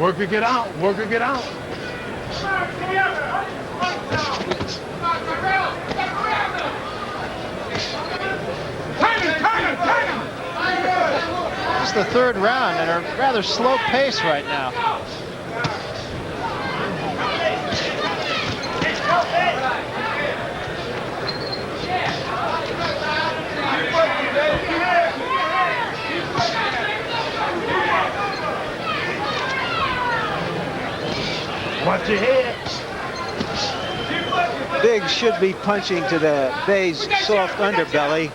Work or get out. Work or get out. It's the third round at a rather slow pace right now. Watch your head. Biggs should be punching to the Bay's soft underbelly.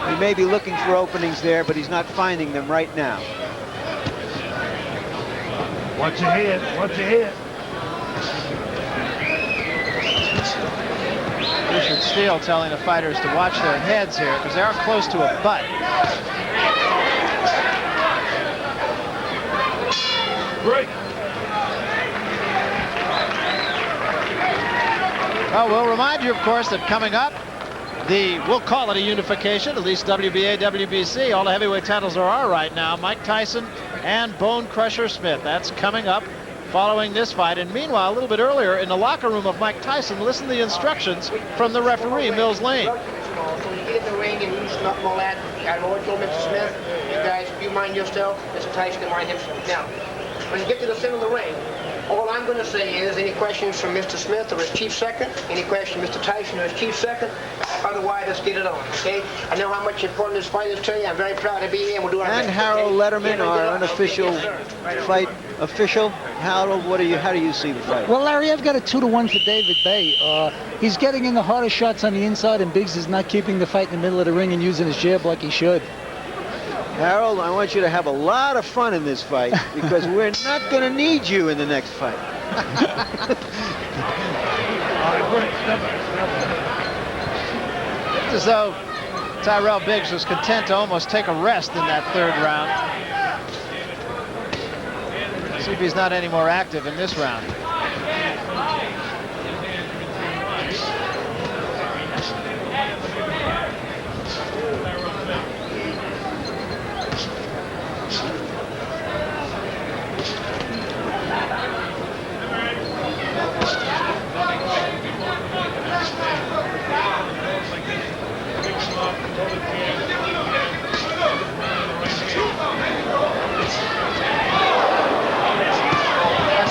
He may be looking for openings there, but he's not finding them right now. Watch your head. Watch your head. Richard Steele telling the fighters to watch their heads here because they are close to a butt. Break. Well, we'll remind you, of course, that coming up, we'll call it a unification, at least WBA, WBC. All the heavyweight titles there are right now. Mike Tyson and Bone Crusher Smith. That's coming up following this fight. And meanwhile, a little bit earlier, in the locker room of Mike Tyson, listen to the instructions from the referee, Mills Lane. So you get in the ring and loosen up and all that. I always told Mr. Smith, you guys, you mind yourself, Mr. Tyson can mind himself. Now, when you get to the center of the ring, all I'm going to say is any questions from Mr. Smith or his chief second, any question from Mr. Tyson or his chief second, otherwise let's get it on, okay? I know how much important this fight is to you. I'm very proud to be here and we'll do our best. And Harold Letterman, our unofficial fight official. Harold, how do you see the fight? Well, Larry, I've got a 2-1 for David Bay. He's getting in the harder shots on the inside, and Biggs is not keeping the fight in the middle of the ring and using his jab like he should. Harold, I want you to have a lot of fun in this fight because we're not going to need you in the next fight. It's as though Tyrell Biggs was content to almost take a rest in that third round. See if he's not any more active in this round.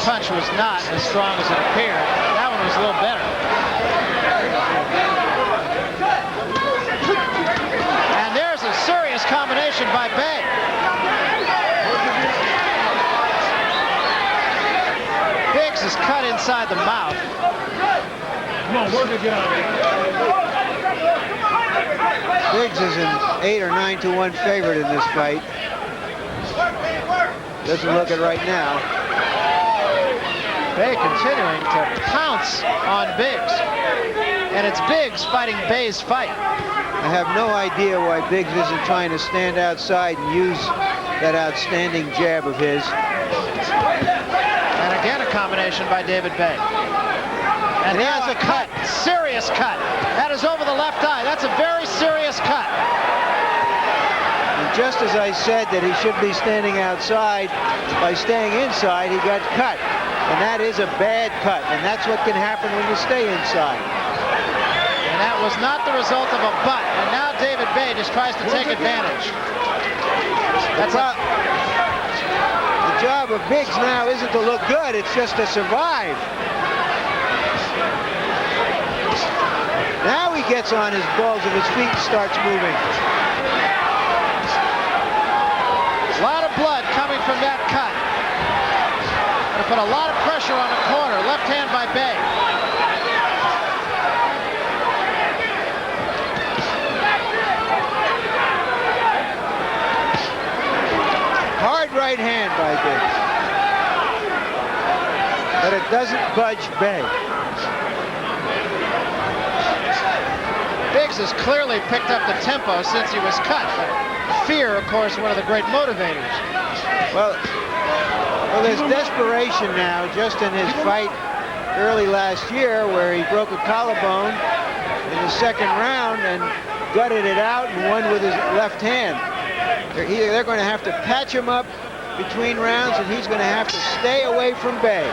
Punch was not as strong as it appeared. That one was a little better. And there's a serious combination by Bay. Biggs is cut inside the mouth. Come on, work it out. Biggs is an 8 or 9 to 1 favorite in this fight. Doesn't look it right now. Bay continuing to pounce on Biggs. And it's Biggs fighting Bay's fight. I have no idea why Biggs isn't trying to stand outside and use that outstanding jab of his. And again, a combination by David Bay. And he has a cut, serious cut. That is over the left eye. That's a very serious cut. And just as I said that he should be standing outside, by staying inside, he got cut. And that is a bad cut, and that's what can happen when you stay inside. And that was not the result of a butt. And now David Bay just tries to take advantage. That's the job of Biggs now isn't to look good, it's just to survive. Now he gets on his balls of his feet and starts moving. A lot of blood coming from that cut. Put a lot of pressure on the corner. Left hand by Bay. Hard right hand by Biggs. But it doesn't budge Bay. Biggs has clearly picked up the tempo since he was cut. But fear, of course, one of the great motivators. Well, there's desperation now just in his fight early last year where he broke a collarbone in the second round and gutted it out and won with his left hand. They're going to have to patch him up between rounds, and he's going to have to stay away from Bay.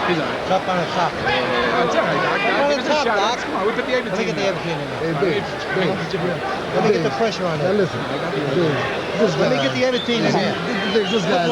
He's all right. Up on the top. It's all right, Doc. Give us a shot. Doc. Come on, we put the Let me get the in. Everton in Hey, there. Biggs. Let me get the pressure on Now there. listen. Let me get the Everton in there. This guy.